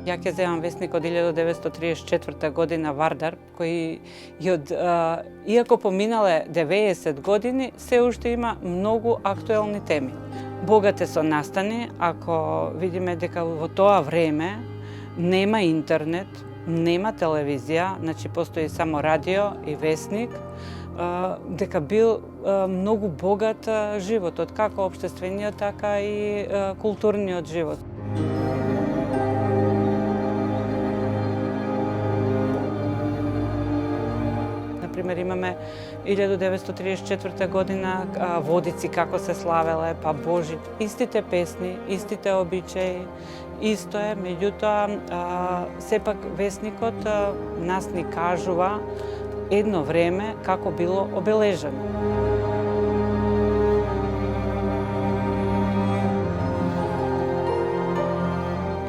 Ја ќе земам весник од 1934 година Вардар, кој иако поминале 90 години, се уште има многу актуелни теми. Богат е со настани, ако видиме дека во тоа време нема интернет, нема телевизија, значи постои само радио и весник, дека бил многу богат животот, како општествениот, така и културниот живот. Например, имаме 1934 година Водици како се славеле, па Божит, истите песни, истите обичаи, исто е, меѓутоа сепак весникот нас ни кажува едно време како било обележено.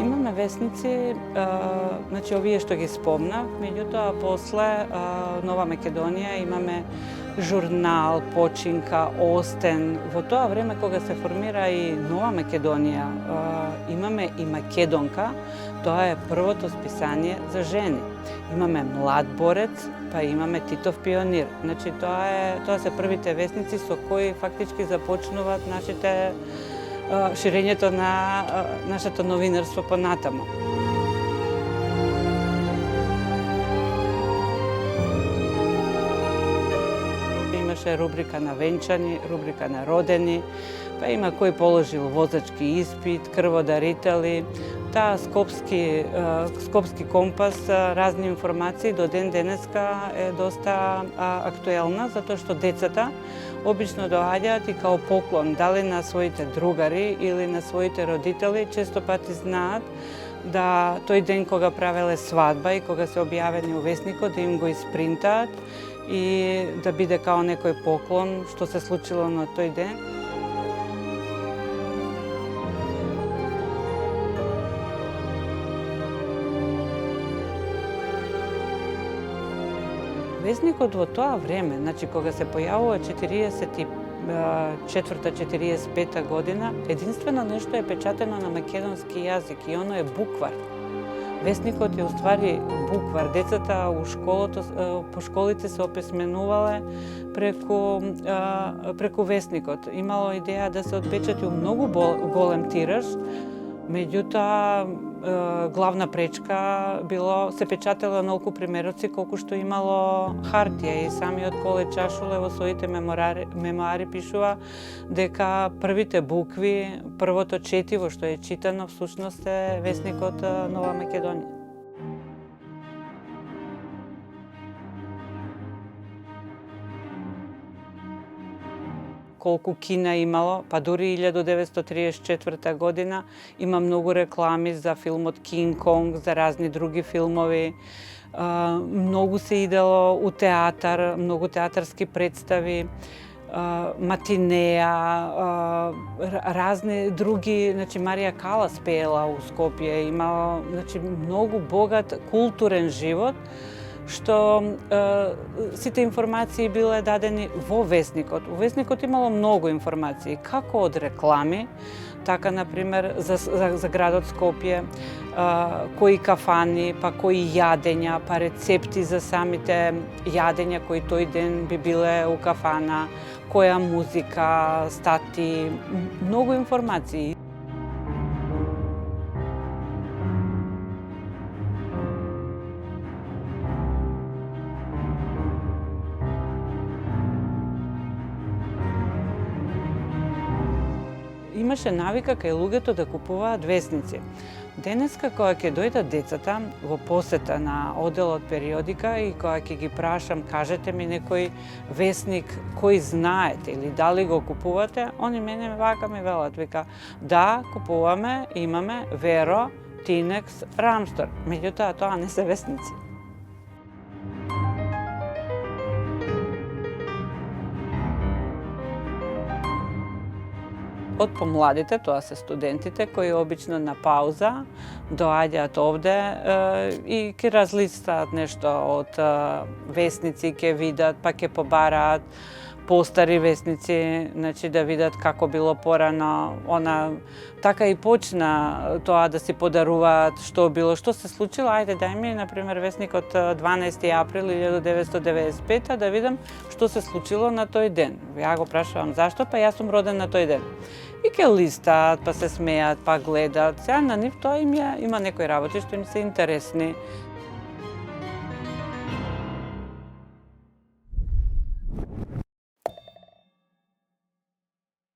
Имаме весници, значи овие што ги спомнав, меѓутоа после Нова Македонија имаме журнал, починка, Остен. Во тоа време кога се формира и Нова Македонија, имаме и Македонка, тоа е првото списание за жени. Имаме Млад борец, па имаме Титов пионир. Значи тоа се првите весници со кои фактички започнуваат ширењето на нашето новинарство понатаму. Имаше рубрика на венчани, рубрика на родени, па има кој положил возачки испит, крводарители, таа Скопски компас, разни информации до ден денеска е доста актуелна, затоа што децата обично доаѓаат и као поклон, дали на своите другари или на своите родители, често пати знаат да тој ден кога правеле свадба и кога се објавени у весникот, да им го испринтаат и да биде као некој поклон што се случило на тој ден. Весникот во тоа време, значи кога се појавува 44-45 година, единствено нешто е печатено на македонски јазик и оно е буквар. Весникот е уствари буквар. Децата по школите се описменувале преку весникот. Имало идеја да се отпечати у многу голем тираж, меѓутоа главна пречка било се печатело онолку примероци колку што имало хартија и самиот Коле Чашуле во своите мемоари пишува дека првите букви, првото четиво што е читано всушност е весникот Нова Македонија. Колку кина имало, па дури 1934 година има многу реклами за филмот Кинг Конг, за разни други филмови. Многу се идело у театар, многу театарски представи, матинеа, разни други, значи Марија Калас пеела у Скопје, имало, значи многу богат културен живот, што сите информации биле дадени во весникот. Во весникот имало многу информации, како од реклами, така, например, за градот Скопје, кои кафани, па кои јадења, па рецепти за самите јадења кои тој ден би биле у кафана, која музика, стати, многу информации. Имаше навика кај луѓето да купуваат весници. Денеска, кога ќе дојдат децата во посета на оделот периодика и кога ќе ги прашам, кажете ми некој весник кој знаете или дали го купувате, они мене вака ми велат, вика, да, купуваме, имаме Веро, Тинекс, Рамстор. Меѓутоа, тоа не се весници. Од помладите, тоа се студентите, кои обично на пауза доаѓаат овде и ќе разлистаат нешто од весници, ќе видат, па ќе побараат постари весници, значи да видат како било порано. Така и почна тоа да си подаруваат што било, што се случило. Ајде дај ми, например, весникот 12 април 1995 да видам што се случило на тој ден. Ја го прашувам зашто, па јас сум роден на тој ден. И ќе листаат, па се смеат, па гледаат. Сега на нив тоа има некои работи што им се интересни.